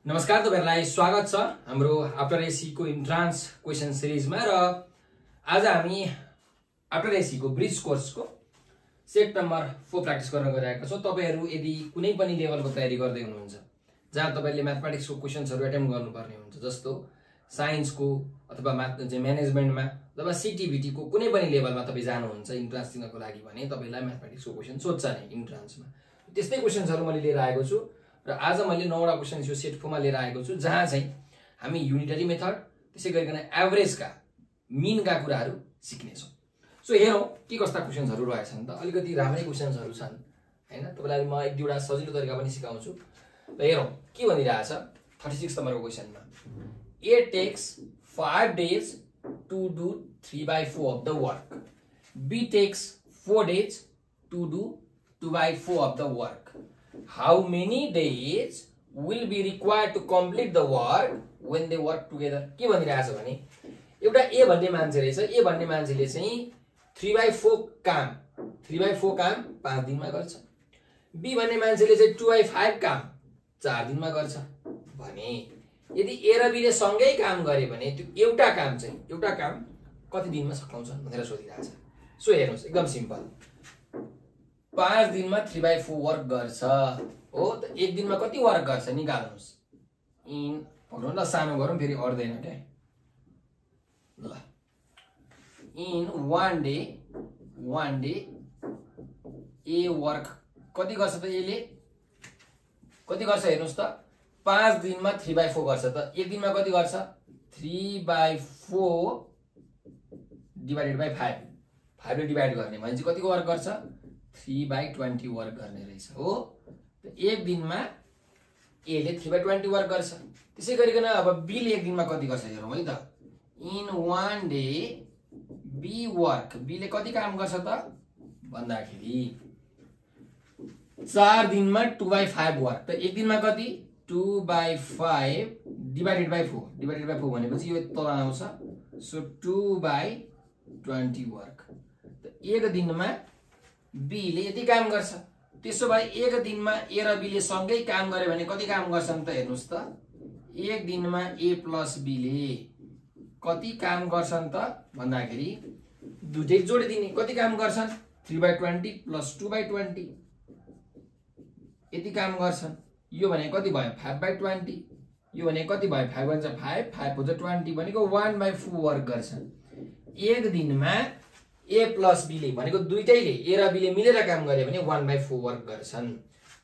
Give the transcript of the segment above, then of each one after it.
नमस्कार तपाईहरुलाई स्वागत छ हाम्रो आफ्टर एसी को इन्ट्रान्स क्वेशन सिरिजमा र आज हामी आफ्टर एसी को ब्रिज कोर्स को सेट नम्बर 4 प्र्याक्टिस गर्न गइरहेका छौं। तपाईहरु यदि कुनै पनि लेभलको तयारी गर्दै हुनुहुन्छ जहाँ तपाईहरुले म्याथमेटिक्स को क्वेशन्सहरु अटेम्प्ट गर्नुपर्ने हुन्छ, जस्तो साइन्स को अथवा म्यानेजमेन्टमा अथवा सीटीबीटी को कुनै पनि लेभलमा तपाई जानुहुन्छ इन्ट्रान्स दिनको लागि भने तपाईलाई म्याथमेटिक्स को क्वेशन सोध्छ नै इन्ट्रान्समा। त्यस्तै क्वेशन्सहरु मैले लिएर आएको छु र आज मैले 9 वटा क्वेशन्स यो सेट 4 मा लिएर आएको छु, जहाँ चाहिँ हामी युनिटरी मेथड त्यसै गरिकन एभरेज का मीन का कुराहरु सिक्ने छौं। सो हेरौं के कस्ता क्वेशन्सहरु रहेछन् त। अलिकति राम्रै क्वेशन्सहरु छन् हैन, तपाईलाई म एक दुईवटा सजिलो तरिका पनि सिकाउँछु। र हेरौं के भनिरहेछ 36 नम्बरको क्वेशनमा। A takes 5 days to do 3/4 of the work. B takes 4 days to do 2/4 of the work. How many days will be required to complete the work when they work together? के भनिरहेछ भने एउटा A भन्ने मान्छे रहेछ। A भन्ने मान्छेले चाहिँ 3/4 काम 3/4 5 दिनमा गर्छ। B भन्ने मान्छेले चाहिँ 2/5 काम 4 दिनमा गर्छ भने यदि A र B ले सँगै काम गरे भने त्यो एउटा काम कति दिनमा सकाउँछन् भनेर सोधिरहेछ। सो हेर्नुस् एकदम सिम्पल। 5 दिनमा 3/4 वर्क गर्छ हो त एक दिनमा कति वर्क गर्छ निकाल्नुस्। इन पक्राउ न, सानो गरौँ फेरि अड्दैन के ल। In one day A work कति गर्छ त एले कति गर्छ हेर्नुस् त 5 दिनमा 3/4 गर्छ त एक दिनमा कति गर्छ 3/4 डिवाइडेड बाइ 5 5 ले डिवाइड गर्ने भने चाहिँ कतिको वर्क गर्छ 3/20 वर्क गर्ने रहेछ हो। त एक दिनमा A ले 3/20 वर्क गर्छ। त्यसै गरिकन अब B ले एक दिनमा कति गर्छ हेरौँ है त। In one day B work B ले कति काम गर्छ त भन्दाखेरि 4 दिनमा 2/5 वर्क। त एक दिनमा कति 2/5 डिवाइडेड बाइ 4 भनेपछि यो तल आउँछ। So 2/20 work. त एक दिनमा B ले यति काम गर्छ। त्यसो भए एक दिनमा A र B ले सँगै काम गरे भने कति काम गर्छन् त हेर्नुस् त। एक दिनमा A प्लस B ले कति काम गर्छन् त भन्दाखेरि दुईटै जोडिदिने कति काम गर्छन् 3/20 प्लस 2/20 यति काम गर्छन्। यो भने कति भयो 5/20 यो भने कति भयो 5 भन्छ 5 5 हुन्छ 20 भनेको 1/4 वर्क गर्छन्। एक दिनमा A प्लस B ले भनेको दुईटैले A र B ले मिलेर काम गरे भने 1/4 वर्क गर्छन्।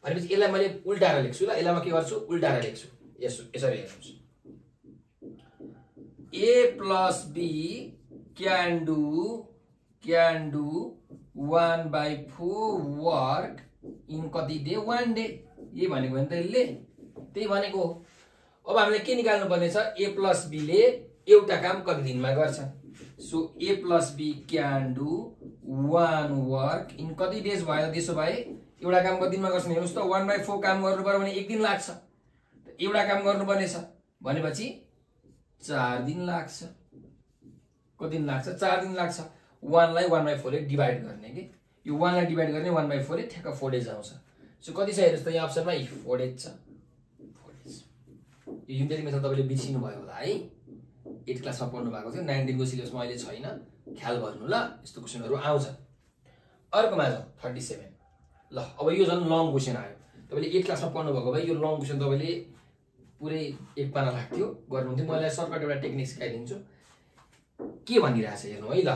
भनेपछि यसलाई मैले उल्टाएर लेख्छु ल। यसलाई म के गर्छु उल्टाएर लेख्छु। यसरी हेर्नुस्। A plus B can do 1/4 work in कति डे 1 डे। ये भनेको नि त यसले त्यही भनेको। अब हामीले के निकाल्नु पर्ने छ A प्लस B ले एउटा काम कति दिनमा गर्छ। So A plus B can do 1 work in कति डेज भयो। त्यसो भए एउटा काम कति दिनमा गर्छन् हेर्नुस् त 1/4 काम गर्नु पर्यो भने एक दिन लाग्छ। त एउटा काम गर्नुपर्ने छ भनेपछि 4 दिन लाग्छ। कति दिन लाग्छ 4 दिन लाग्छ। 1 लाई 1/4 ले डिवाइड गर्ने के यो 1 लाई डिवाइड गर्ने 1/4 ले ठ्याक्क 4 डेज आउँछ। सो कति छ हेर्नुस् त यहाँ अप्सनमा 4 डेज छ। 4 डेज यो युनिटरी मेथड तपाईले बिर्सिनु भयो होला है। 8 क्लासमा पढ्नु भएको थियो। 9 दिनको सिलेबसमा अहिले छैन, ख्याल गर्नु ल। यस्तो क्वेशनहरु आउँछ। अर्कोमा जाउँ 37 ल। अब यो जन लङ क्वेशन आयो। तपाईले 8 क्लासमा पढ्नु भएको भए यो लङ क्वेशन तपाईले पुरै एक पाना लाग्थ्यो गर्नुहुन्थ्यो। म यसलाई सर्टकट एउटा टेक्निक सिकाइदिन्छु। के भनिरहेछ हेर्नु है ल।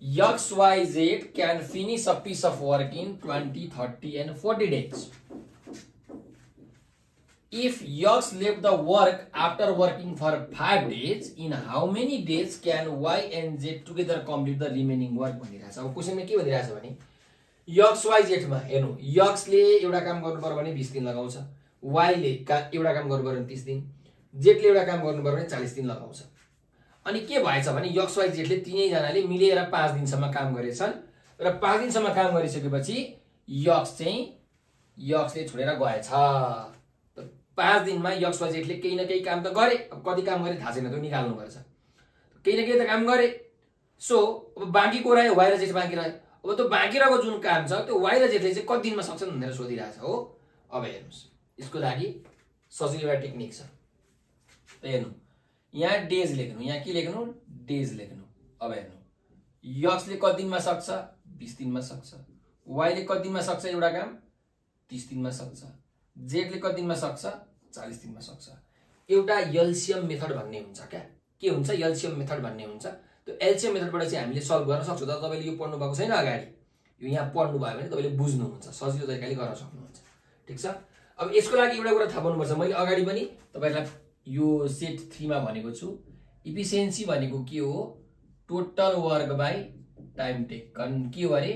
XYZ can finish a piece of work in 20, 30 and 40 days. If X left the work after working for 5 days, in how many days can Y and Z together complete the remaining work भनिरहेछ। अब क्वेशनमा के भनिरहेछ भने XYZ मा हेर्नु X ले एउटा काम गर्नु पर्यो भने 20 दिन लगाउँछ, Y ले एउटा काम गर्नु पर्यो भने 30 दिन, Z ले एउटा काम गर्नु पर्यो भने 40 दिन लगाउँछ। अनि के भएछ भने XYZ ले तीनै जनाले मिलेर 5 दिनसम्म काम गरेछन् र 5 दिनसम्म काम गरिसकेपछि X ले छोडेर गएछ। त 5 दिनमा XYZ ले केही न केही काम त गरे। अब कति काम गरे थाहा छैन, त्यो निकाल्नु पर्छ। केही न केही त काम गरे। सो अब बाँकी को रह्यो Y र Z बाँकी रह्यो। अब त्यो बाँकी रहेको जुन काम छ त्यो Y र Z ले चाहिँ कति दिनमा सक्छन् भनेर सोधिरहेछ हो। अब हेर्नुस् यसको लागि सजिलो एउटा टेक्निक छ। त हेर्नु यहाँ डेज लेख्नु, यहाँ के लेख्नु डेज लेख्नु। अब हेर्नु यक्सले कति दिनमा सक्छ 20 दिनमा सक्छ, वाइले कति दिनमा सक्छ एउटा काम 30 दिनमा सक्छ, जेडले कति दिनमा सक्छ 40 दिनमा सक्छ। एउटा एलसीएम मेथड भन्ने हुन्छ क्या, के हुन्छ एलसीएम मेथड भन्ने हुन्छ। त्यो एलसीएम मेथडबाट चाहिँ हामीले सल्भ गर्न सक्छौँ। तर तपाईँले यो पढ्नु भएको छैन अगाडि, यो यहाँ पढ्नु भयो भने तपाईँले बुझ्नुहुन्छ, सजिलो तरिकाले गर्न सक्नुहुन्छ। ठिक छ। अब यसको लागि एउटा कुरा थाहा पाउनुपर्छ, मैले अगाडि पनि तपाईँलाई यो सेट 3 मा भनेको छु, इफिसियन्सी भनेको के हो total work by time taken. के हो अरे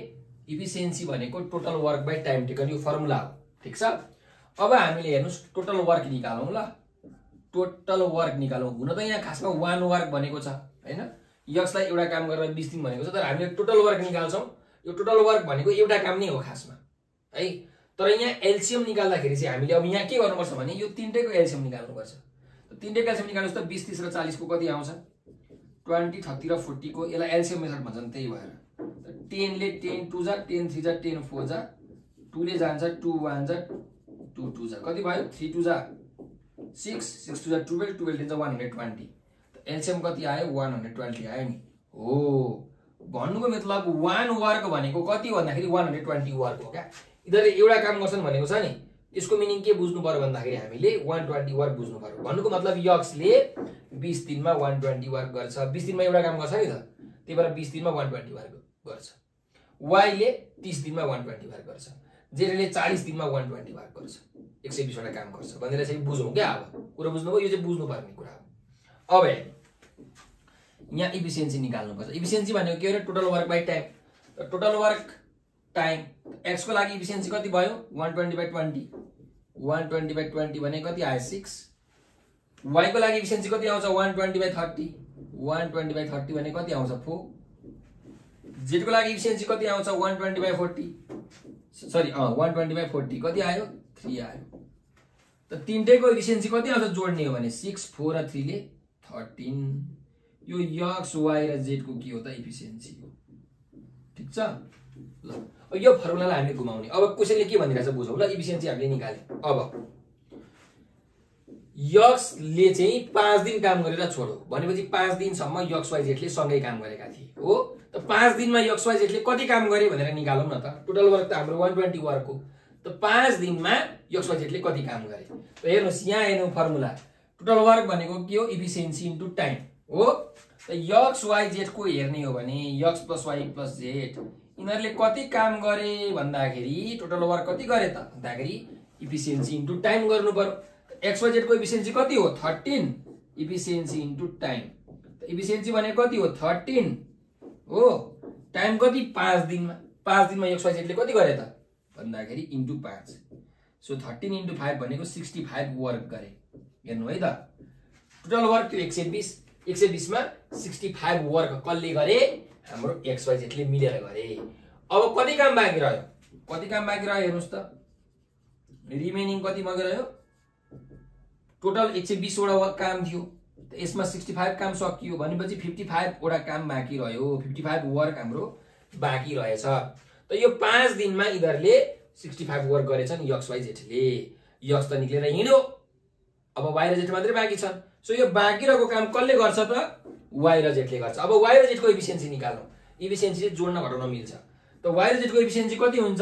इफिसियन्सी भनेको total work by time taken, यो फर्मुला हो। ठिक छ। अब हामीले हेर्नुहोस् टोटल वर्क निकालौँ ल, टोटल वर्क निकालौँ। हुन त यहाँ खासमा 1 वर्क भनेको छ हैन, यक्सलाई एउटा काम गरेर 20 दिन भनेको छ, तर हामीले टोटल वर्क निकाल्छौँ। यो टोटल वर्क भनेको एउटा काम नै हो खासमा है। तर यहाँ एलसीएम निकाल्दाखेरि चाहिँ हामीले अब यहाँ के गर्नुपर्छ भने यो तीनटैको एलसीएम निकाल्नुपर्छ। त तीनटैको एलसीएम निकाल्नुस् त 20 30 र 40 को कति आउँछ 20 30 र 40 को, यसलाई एलसीएम मेथड भन्छन्। त्यही भएर 10 ले 10 2 जा 10 3 जा 10 4 जा 2 ले जान्छ 2 1 जा 2 2 जा कति भयो 3 2 जा 6 6 2 जा 12 12 10 जा 120। त एलसीएम कति आयो 120 आयो नि। हो भन्नुको मतलब 1 वर्क भनेको कति भन्दाखेरि 120 वर्क हो क्या। यिनीहरूले एउटा काम गर्छन् भनेको छ नि, यसको मिनिङ के बुझ्नु पर्यो भन्दाखेरि हामीले 120 वर्क बुझ्नु पर्यो। भन्नुको मतलब यक्सले 20 दिनमा 120 वर्क गर्छ, 20 दिनमा एउटा काम गर्छ नि त, त्यही भएर 20 दिनमा 120 वर्क गर्छ। वाइले 30 दिनमा 120 वर्क गर्छ, जेडले 40 दिनमा 120 वर्क गर्छ, 120 वटा काम गर्छ भनेर चाहिँ बुझौँ क्या। अब कुरा बुझ्नुभयो, यो चाहिँ बुझ्नुपर्ने कुरा हो। अब यहाँ इफिसियन्सी निकाल्नुपर्छ। इफिसियन्सी भनेको के हो total work by time. Total work time x को लागि इफिसियन्सी कति भयो 120/20, 120/20 भने कति आयो 6। वाई को लागि इफिसियन्सी कति आउँछ 120/30, 120/30 भने कति आउँछ 4। जेड को लागि इफिसियन्सी कति आउँछ 120/40, सरी 120/40 कति आयो 3 आयो। त तीनटैको इफिसियन्सी कति आउँछ जोड्ने हो भने 6 4 र 3 ले 13। यो यक्स वाई र जेड को के हो त इफिसियन्सी हो। ठीक छ ल। अब यो फर्मुलालाई हामीले घुमाउने। अब क्वेशनले के भनिरहेछ बुझौँ ल। इफिसियन्सी हामीले निकाले। अब यक्सले चाहिँ 5 दिन काम गरेर छोड्यो भनेपछि 5 दिनसम्म यक्स वाई जेडले सँगै काम गरेका थिए हो। त 5 दिनमा यक्स वाई जेडले कति काम गरे भनेर निकालौँ न त। टोटल वर्क त हाम्रो 120 वर्क हो। त 5 दिनमा यक्स वाई जेडले कति काम गरे। त हेर्नुस् यहाँ हेर्नु फर्मुला, टोटल वर्क भनेको के हो इफिसियन्सी इन्टु टाइम हो। त यक्स वाई जेड को हेर्ने हो भने X plus Y plus Z यिनीहरूले कति काम गरे भन्दाखेरि टोटल वर्क कति गरे त भन्दाखेरि इफिसियन्सी इन्टु टाइम गर्नु पर्यो। एक्स वाई जेड को इफिसियन्सी कति हो 13, इफिसियन्सी इन्टु टाइम। इफिसियन्सी भने कति हो 13 हो, टाइम कति 5 दिनमा। 5 दिनमा एक्स वाई जेडले कति गरे त भन्दाखेरि इन्टु 5। सो 13 इन्टु 5 भनेको 65 वर्क गरे। हेर्नु है त टोटल वर्क त्यो 120, 120 मा 65 वर्क कसले गरे हाम्रो एक्स वाई जेडले मिलेर गरे। अब कति काम बाँकी रह्यो, कति काम बाँकी रह्यो हेर्नुस् त। रिमेनिङ कति बाँकी रह्यो टोटल 120 वटा काम थियो। यसमा 65 काम सकियो भनेपछि 55 वटा काम बाँकी रह्यो। 55 वर्क हाम्रो बाँकी रहेछ। त यो 5 दिनमा यिनीहरूले 65 वर्क गरेछन् यक्स वाई जेडले। यक्स त निक्लेर हिँड्यो, अब वाई र जेड मात्रै बाँकी छन्। सो यो बाँकी रहेको काम कसले गर्छ त वाई र जेडले गर्छ। अब वाई र जेडको इफिसियन्सी निकालौँ। इफिसियन्सी चाहिँ जोड्न घटाउन मिल्छ। त वाई र जेडको इफिसियन्सी कति हुन्छ,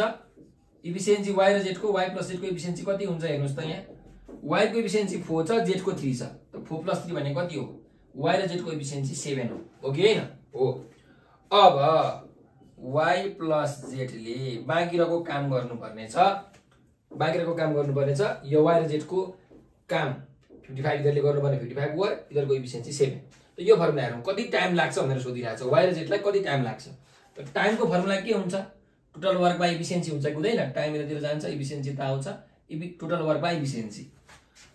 इफिसियन्सी वाई र जेडको वाई प्लस जेडको इफिसियन्सी कति हुन्छ हेर्नुस् त। यहाँ वाई को इफिसियन्सी 4 छ, जेडको 3 छ। त 4 + 3 भने कति हो, वाई र जेडको इफिसियन्सी 7 हो कि हैन हो। अब वाई प्लस जेडले बाँकी रहेको काम गर्नुपर्ने छ, बाँकी रहेको काम गर्नुपर्ने छ। यो वाई र जेडको काम 55 यिनीहरूले गर्नुपर्ने 55 वर्क, यिनीहरूको इफिसियन्सी 7। त यो फर्मुला हेरौँ कति टाइम लाग्छ भनेर सोधिरहेको छ। वाई र जेडलाई कति टाइम लाग्छ। त टाइमको फर्मुला के हुन्छ टोटल वर्क बाई इफिसियन्सी हुन्छ कि हुँदैन। टाइम यतातिर जान्छ, इफिसियन्सी त आउँछ, टोटल वर्क बाई इफिसियन्सी।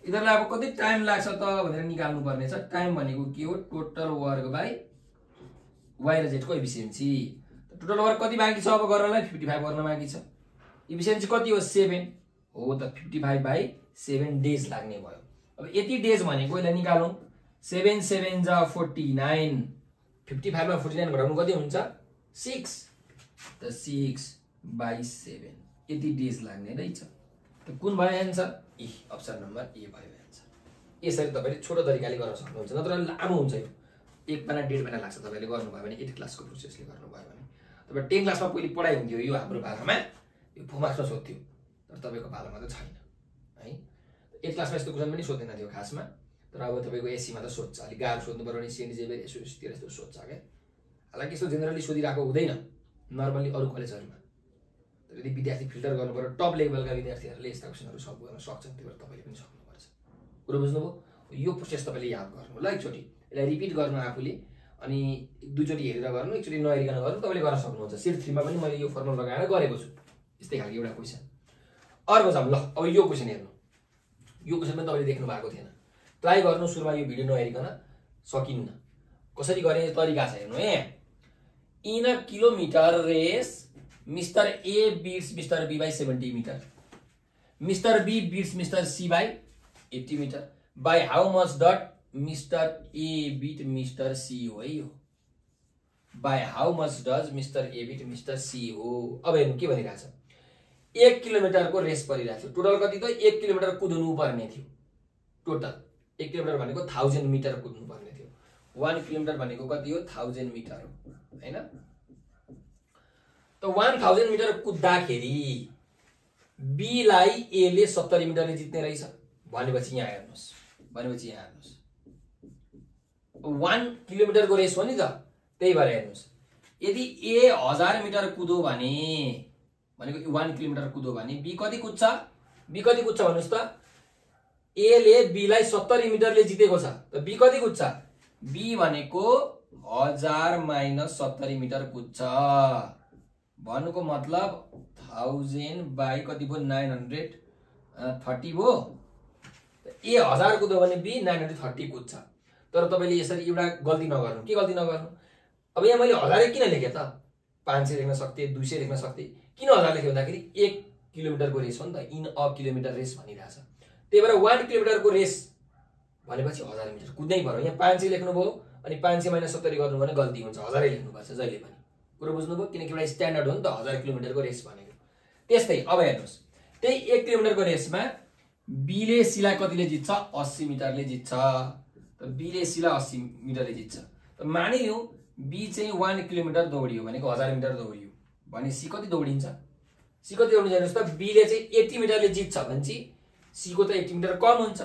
यिनीहरूलाई अब कति टाइम लाग्छ त भनेर निकाल्नु पर्ने छ। टाइम भनेको के हो टोटल वर्क बाई वाई र जेडको इफिसियन्सी। टोटल वर्क कति बाँकी छ अब गर्नलाई 55 गर्न बाँकी छ। इफिसियन्सी कति हो 7 हो। त 55/7 डेज लाग्ने भयो। अब यति डेज भनेको यसलाई निकालौँ। 7 7 जा 49, 55 मा 49 घटाउनु कति हुन्छ 6। त 6/7 यति डेज लाग्ने रहेछ। त त कुन भयो एन्सर? ई, अप्सन नम्बर ए भयो एन्सर। यसरी तपाईले छोटो तरिकाले गर्न सक्नुहुन्छ, नत्र लामो हुन्छ यो, 1 पाना 1.5 पाना लाग्छ तपाईले गर्नुभयो भने 8 क्लासको प्रोसेसले गर्नुभयो भने। तपाईँ 10 क्लासमा पहिले पढाइ हुन्थ्यो यो हाम्रो पालामा, यो फुमाक्समा सोध्थ्यो, तर तपाईँको पालामा त छैन है। 8 क्लासमा यस्तो क्वेसन पनि सोध्दैन थियो खासमा, तर अब तपाईँको एसीमा त सोध्छ, अलिक गाह्रो सोध्नु पर्यो भने सेन्ट जेभियर एसोसिएसतिर यस्तो सोध्छ क्या। हालाकि यस्तो जेनरली सोधिरहेको हुँदैन नर्मली अरू कलेजहरूमा, तर यदि विद्यार्थी फिल्टर गर्नु पर्यो टप लेभलका विद्यार्थीहरूले यस्ता क्वेसनहरू सल्भ गर्न सक्छन्, त्यो भएर तपाईँले पनि सक्नुपर्छ। कुरो बुझ्नुभयो? यो प्रोसेस तपाईँले याद गर्नु ल एकचोटि, यसलाई रिपिट गर्नु आफूले, अनि 2 चोटि हेरेर गर्नु, एकचोटि नहेरिकन गर्नु, तपाईँले गर्न सक्नुहुन्छ। सेट 3 मा पनि मैले यो फर्मुला लगाएर गरेको छु, यस्तै खालको एउटा क्वेसन। अर्को जाउँ ल, अब यो क्वेसन हेर्नु, यो क्वेसन पनि तपाईँले देख्नु भएको थिएन, ट्राई गर्नु सुरुमा यो भिडियो नहेरिकन, सकिन्न। कसरी गर्ने तरिका छ हेर्नु है। In a kilometre race Mr A beats Mr B by 70 metre, Mr B beats Mr C by 80 metre, by how much does Mr A beat Mr C हो है यो, by how much does Mr A beat Mr C हो। अब हेर्नु के भनिरहेको छ, 1 किलोमिटरको रेस परिरहेको थियो, टोटल कति त 1 किलोमिटर कुद्नु पर्ने थियो, टोटल 1 किलोमिटर भनेको 1000 मिटर कुद्नु पर्ने थियो, 1 किलोमिटर भनेको कति हो 1000 मिटर हो हैन। त 1000 मिटर कुद्दाखेरि बी लाई ए ले 70 मिटरले जित्ने रहेछ भनेपछि यहाँ हेर्नुस्, 1 किलोमिटरको रेस हो नि त, त्यही भएर हेर्नुस्, यदि ए 1000 मिटर कुदो भने भनेको 1 किलोमिटर कुदो भने बी कति कुद्छ, भन्नुस् त, ए ले बी लाई 70 मिटरले जितेको छ, त बी कति कुद्छ, बी भनेको 1000 माइनस 70 मिटर कुद्छ, भन्नुको मतलब 1000 बाई कति भयो 930 भयो। ए 1000 कुद्यो भने बी 930 कुद्छ। तर तपाईले यसरी एउटा गल्ती नगर्नु, के गल्ती नगर्नु, अब यहाँ मैले 1000 किन लेखे त, 500 लेख्न सक्थे, 200 लेख्न सक्थे, किन 1000 लेखे भन्दाखेरि 1 किलोमिटरको रेस हो नि त, इन अ किलोमिटर रेस भनिरहेछ, त्यही भएर 1 किलोमिटरको रेस भनेपछि 1000 मिटर कुद्नै पर्यो। यहाँ 500 लेख्नु भयो अनि 500 माइनस 70 गर्नु भने गल्ती हुन्छ, 1000 लेख्नुपर्छ जहिले पनि। कुरो बुझ्नुभयो? किनकि एउटा स्ट्यान्डर्ड हो नि त 1000 किलोमिटरको रेस भनेको। त्यस्तै अब हेर्नुस्, त्यही 1 किलोमिटरको रेसमा बी ले सी लाई कतिले जित्छ, 80 मिटरले जित्छ, त बी ले सी लाई 80 मिटरले जित्छ। त मानिलियौ बी चाहिँ 1 किलोमिटर दौडियो भनेको 1000 मिटर दौडियो भने सी कति दौडिन्छ, सी कति दौडिन्छ हेर्नुस् त, बी ले चाहिँ 80 मिटरले जित्छ भने चाहिँ सी को त 80 मिटर कम हुन्छ,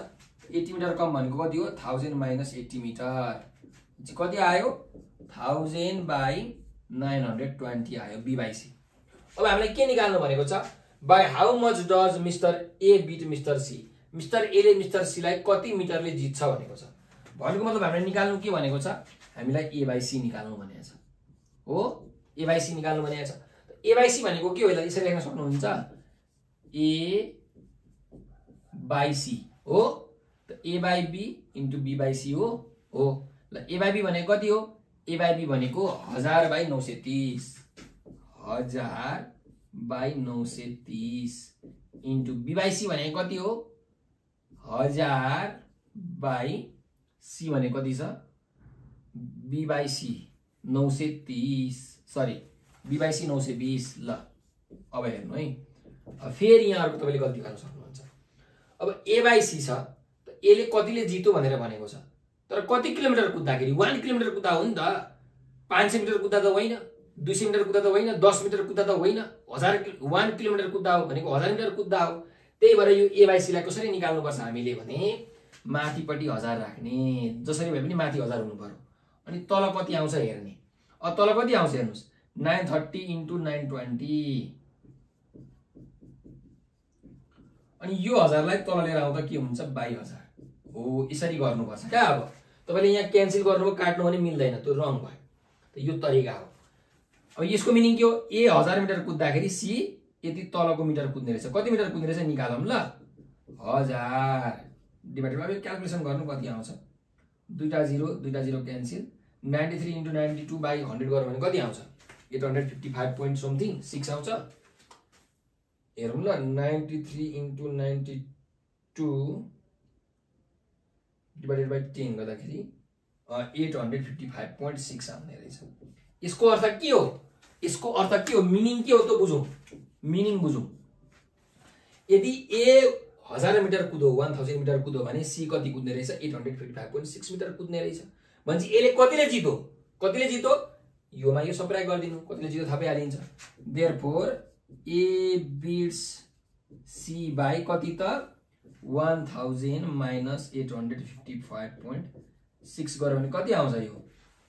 80 मिटर कम भनेको कति हो 1000 माइनस 80 मिटर, कति आयो 1000 बाई 920 आयो बी बाई सी। अब हामीलाई के निकाल्नु भनेको छ, by how much does Mr A beat Mr C, Mr A ले मिस्टर सी लाई कति मिटरले जित्छ भनेको छ। भनेको मतलब हामीले निकाल्नु के भनेको छ, हामीलाई ए बाई सी निकाल्नु भनेको छ हो, ए बाई सी निकाल्नु भनेको छ। ए बाई सी भनेको के हो, यसरी लेख्न सक्नुहुन्छ, ए बाई सी हो, त A by B into B by C हो ल। ए बाई बी भनेको कति हो, ए बाई बी भनेको 1000 by 930, 1000 by 930 into B by C भनेको कति हो 1000 बाई सी भनेको कति छ, B by C 930, sorry B by C 920 ल। अब हेर्नु है, फेरि यहाँ अर्को तपाईले गल्ती गर्न सक्नुहुन्छ। अब ए बाई सी छ, त ए ले कतिले जित्यो भनेर भनेको छ, तर कति किलोमिटर कुद्दाखेरि 1 किलोमिटर कुद्दा हो नि त, 500 मिटर कुद्दा त होइन, 200 मिटर कुद्दा त होइन, 10 मिटर कुद्दा त होइन, 1 किलोमिटर कुद्दा हो भनेको 1000 मिटर कुद्दा हो। त्यही भएर यो ए बाई सी लाई कसरी निकाल्नुपर्छ हामीले भने माथिपट्टि 1000 राख्ने, जसरी भए पनि माथि 1000 हुनु पर्यो, अनि तल कति आउँछ हेर्ने। अब तल कति आउँछ हेर्नुस्, 930 इन्टु 920, अनि यो 1000 लाई तल लिएर आउँदा के हुन्छ बाई 1000 हो। यसरी गर्नुपर्छ क्या। अब तपाईले यहाँ क्यान्सल गर्नुभयो, काट्नु भने मिल्दैन, त्यो रङ भयो, त यो तरिका हो। अब यसको मिनिङ के हो, ए 1000 मिटर कुद्दाखेरि सी यति तलको मिटर कुद्ने रहेछ, कति मिटर कुद्ने रहेछ निकालौँ ल, 1000 डिभाइडेड बाइ क्याल्कुलेसन गर्नु कति आउँछ, दुईटा 0 क्यान्सल, 93 इन्टु 92 बाई 100 गर्यो भने कति आउँछ, 855 पोइन्ट समथिङ 6 आउँछ। हेरौँ ल, 93 इन्टु 92 डिभाइडेड बाई 10 गर्दाखेरि 855.6 आउने रहेछ। यसको अर्थ के हो, यसको अर्थ के हो, मिनिङ के हो त बुझौँ, मिनिङ बुझौँ। यदि ए 1000 मिटर कुदो 1000 मिटर कुदो भने सी कति कुद्ने रहेछ 855.6 मिटर कुद्ने रहेछ भन्छ एले कतिले जितो योमा यो सब्ट्र्याक्ट गरिदिनु कतिले जितो थाहा पाइहालिन्छ therefore A beats C by कति त 1000 माइनस 855.6 गर्यो भने कति आउँछ यो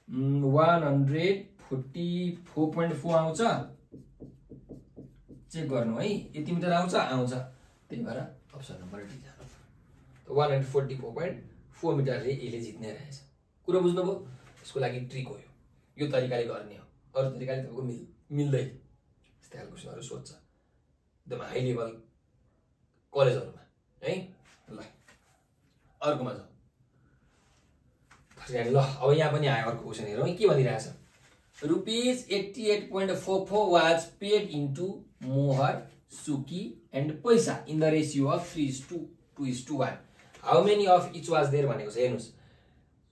144.4 आउँछ चेक गर्नु है यति मिटर आउँछ त्यही भएर अप्सन नम्बर डी जानु 144.4 मिटरले एले जित्ने रहेछ कुरा बुझ्नुभयो यसको लागि ट्रिक हो यो तरिकाले गर्ने हो अरु तरिकाले तपाईको मिल्दैन यस्तै खालको क्वेशनहरु सोध्छ एकदम हाई लेभल कलेजहरुमा है ल अर्कोमा जाऊ ल अब यहाँ पनि आयो अर्को क्वेशन हेरौँ के भनिरहेछ रुपीज 88.44 was paid into मोहर सुकी and पैसा in the ratio of 3:2:1 how many of each was there भनेको छ हेर्नुस्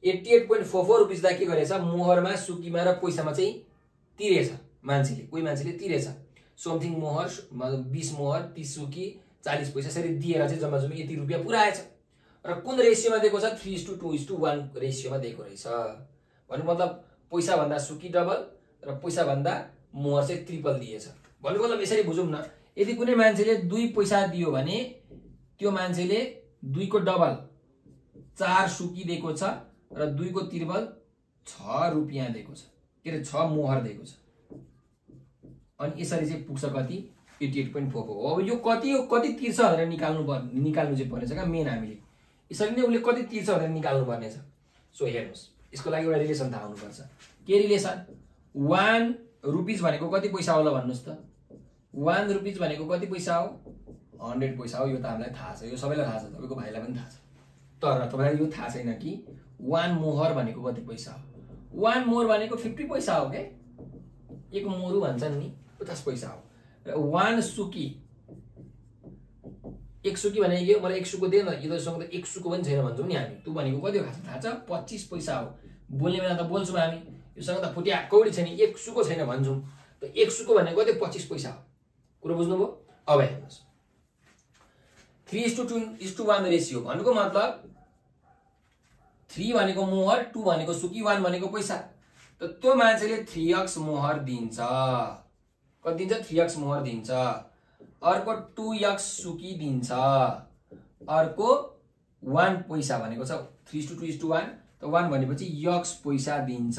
88.44 रुपीस दा के गरेछ मोहरमा सुकीमा र पैसामा चाहिँ तिरेछ मान्छेले कोही मान्छेले तिरेछ समथिङ मोहर 20 मोहर 30 सुकी 40 पैसा यसरी दिएर चाहिँ जम्मा जम्मा यति रुपैयाँ पुरा आएछ र कुन रेशियोमा दिएको छ 3:2:1 रेशियोमा दिएको रहेछ भन्नु मतलब पैसा भन्दा सुकी डबल र पैसा भन्दा मोहर चाहिँ ट्रिपल दिएछ भन्नु मतलब यसरी बुझौं न यदि कुनै मान्छेले 2 पैसा दियो भने त्यो मान्छेले 2 को डबल 4 सुकी दिएको छ र 2 को ट्रिपल 6 रुपैयाँ दिएको छ के रे 6 मोहर दिएको छ अनि यसरी चाहिँ पुग्छ कति 88.44 अब यो कति तिर्छ भनेर निकाल्नु चाहिँ पर्नेछ का मेन हामीले यसरी नै उले कति तिर्छ भनेर निकाल्नु पर्नेछ सो हेर्नुस् यसको लागि एउटा रिलेसन थाहा हुनुपर्छ के रिलेसन 1 रुपीस भनेको कति पैसा होला भन्नुस् त 1 रुपीस भनेको कति पैसा हो 100 पैसा हो यो त हामीलाई थाहा छ यो सबैलाई थाहा छ तपाईको भाइलाई पनि थाहा छ तर तपाईलाई यो थाहा छैन कि 1 मोहर भनेको कति पैसा हो 1 मोहर भनेको 50 पैसा हो के एक मोहरु भन्छन् नि 50 पैसा हो र 1 सुकी एक सुकी भनेको के मलाई एक सुको दे न यो त सँग त एक सुको पनि छैन भन्छौं नि हामी तु भनेको कति हो थाहा छ 25 पैसा हो बोल्ने बेला त बोल्छौं हामी यो सँग त फुटिया कौडी छैन एक सुको छैन भन्छौं त एक सुको भनेको कति 25 पैसा हो कुरा बुझ्नुभयो अब हेर्नुस् 3:2:1 रेशियो भनेको मतलब 3 भनेको मोहर 2 भनेको सुकी 1 भनेको पैसा त त्यो मान्छेले 3x मोहर दिन्छ कति दिन्छ 3x मोहर दिन्छ अर्को 2x सुकी दिन्छ अर्को 1 पैसा भनेको छ 3:2:1 त 1 भनेपछि x पैसा दिन्छ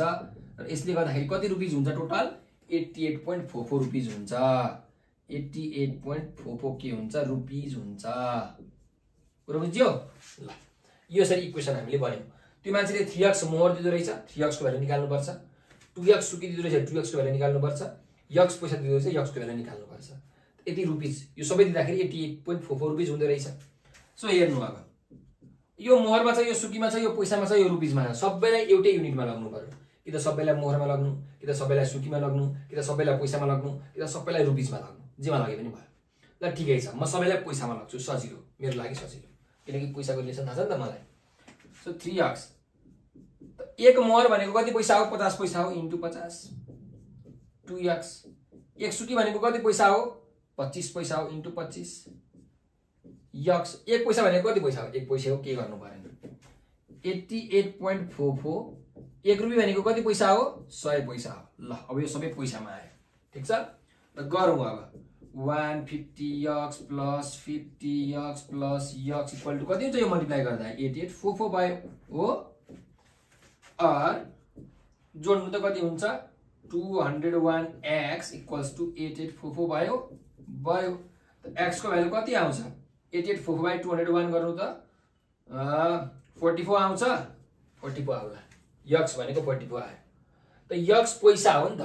र यसले गर्दाखेरि कति रुपैयाँ हुन्छ टोटल 88.44 रुपैयाँ हुन्छ 88.44 के हुन्छ रुपैयाँ हुन्छ कुरा बुझ्यो ल यो यसरी इक्वेसन हामीले बन्यौ त्यो मान्छेले 3x मोहर दिदो रहेछ 3x को भ्यालु निकाल्नु पर्छ 2x सुकी दिदो रहेछ 2x को भ्यालु निकाल्नु पर्छ x पैसा दिदो रहेछ x को भ्यालु निकाल्नु पर्छ यति रुपैयाँ यो सबै दिँदाखेरि 88.44 रुपैयाँ हुँदै रहेछ सो हेर्नु अब यो मोहरमा छ यो सुकीमा छ यो पैसामा छ यो रुपैयाँमा छ सबैलाई एउटै युनिटमा लाग्नु पर्यो कि त सबैलाई मोहरमा लाग्नु कि त सबैलाई सुकीमा लाग्नु कि त सबैलाई पैसामा लाग्नु कि त सबैलाई रुपैयाँमा लाग्नु जेमा लागे पनि भयो ल ठिकै छ म सबैलाई पैसामा लाग्छु सजिलो मेरो लागि सजिलो किनकि पैसाको रिलेसन थाहा छ नि त मलाई सो 3x एक मोहर भनेको कति पैसा हो 50 पैसा हो इन्टु 50 2x एक सुकी भनेको कति पैसा हो 25 पैसा हो इन्टु 25 x एक पैसा भनेको कति पैसा हो एक पैसा हो के गर्नु पर्दैन 88.44 एक रुपैयाँ भनेको कति पैसा हो 100 पैसा हो ल अब यो सबै पैसामा आयो ठीक छ ल गरौँ अब 150x plus 50x plus x equal to कति हुन्छ यो मल्टिप्लाई गर्दा 8844 भयो हो और जोड्नु त कति हुन्छ 201x equals to 8844 भयो त x को भ्यालु कति आउँछ 8844 by 201 गर्नु त 44 आउँछ 44 आउला x भनेको 44 आयो त x पैसा हो नि त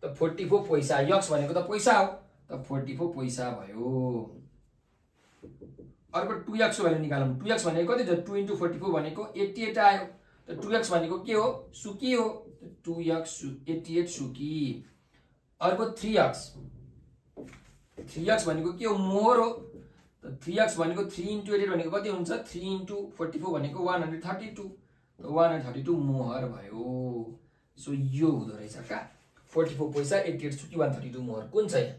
44 पैसा x भनेको त पैसा हो त 44 पैसा भयो अर्को 2x को भ्यालु निकालौं 2x भनेको कति छ 2 * 44 भनेको 88 आयो त 2x भनेको के हो सुकी हो 2x 88 सुकी अर्को 3x भनेको के हो मोहर हो त 3x भनेको 3 * 88 भनेको कति हुन्छ 3 * 44 भनेको 132 त 132 मोहर भयो सो यो हुँदो रहेछ का 44 पैसा 88 सुकी 132 मोहर कुन छ यहाँ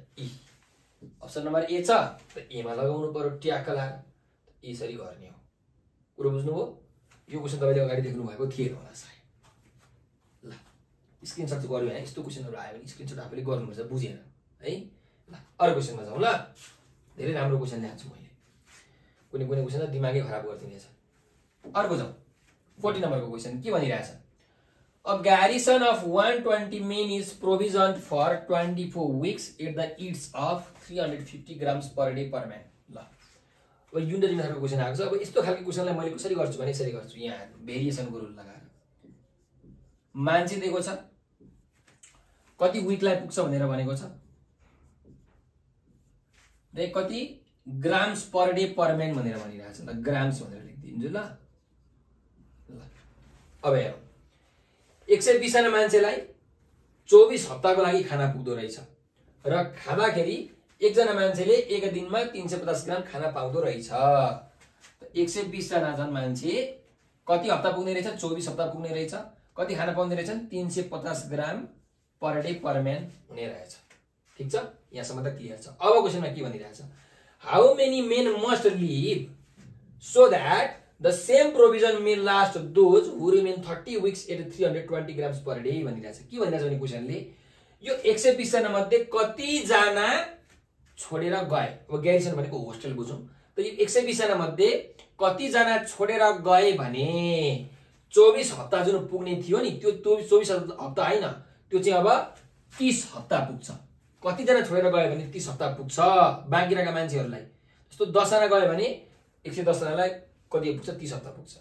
अप्सन नम्बर ए छ त एमा लगाउनु पर्यो ट्याक्क लाएर यसरी गर्ने हो। कुरो बुझ्नुभयो? यो क्वेसन तपाईँले अगाडि देख्नु भएको थिएन होला सायद। ल स्क्रिनसट चाहिँ गर्यो होइन, यस्तो क्वेसनहरू आयो भने स्क्रिनसट आफूले गर्नुपर्छ, बुझेन है। ल अरू क्वेसनमा जाउँ। ल धेरै राम्रो क्वेसन ल्याएको छु मैले, कुनै कुनै क्वेसन त दिमागै खराब गरिदिनेछ। अर्को जाउँ। 40 नम्बरको क्वेसन के भनिरहेछ? A garrison of 120 men is provisioned for 24 weeks at the eats of 350 grams per day per man. ल अब युनिटरी मेथडको क्वेसन आएको छ। अब यस्तो खालको क्वेसनलाई मैले कसरी गर्छु भने यसरी गर्छु। यहाँ भेरिएसनको रुल लगाएर मान्छे दिएको छ, कति विकलाई पुग्छ भनेर भनेको छ, कति ग्राम्स पर डे पर मैन भनेर भनिरहेछ। ल ग्राम्स भनेर लेखिदिन्छु। ल अब हेरौँ, 120 जना मान्छेलाई 24 हप्ताको लागि खाना पुग्दो रहेछ र खाँदाखेरि एकजना मान्छेले एक दिनमा 350 ग्राम खाना पाउँदो रहेछ। 120 जना जन मान्छे कति हप्ता पुग्ने रहेछ? 24 हप्ता पुग्ने रहेछ। कति खाना पाउने रहेछन्? 350 ग्राम पर डे पर म्यान हुने रहेछ। ठिक छ, यहाँसम्म त क्लियर छ। अब क्वेसनमा के भनिरहेछ? How many men must live so that the same provision may last those who remain 30 weeks at 320 grams per day भनिरहेछ। के भनिरहेछ भने क्वेसनले यो 120 जना मध्ये कति जना छोडेर गए? अब ग्यारिसन भनेको होस्टेल बुझौँ। त यो 120 जना मध्ये कति जना छोडेर गए भने 24 हप्ता जुन पुग्ने थियो नि, त्यो 24 हप्ता हैन, त्यो चाहिँ अब 30 हप्ता पुग्छ। कति जना छोडेर गए भने 30 हप्ता पुग्छ बाँकी रहेका मान्छेहरूलाई। जस्तो 10 जना गए भने 110 जनालाई कति पुग्छ? 30 हप्ता पुग्छ।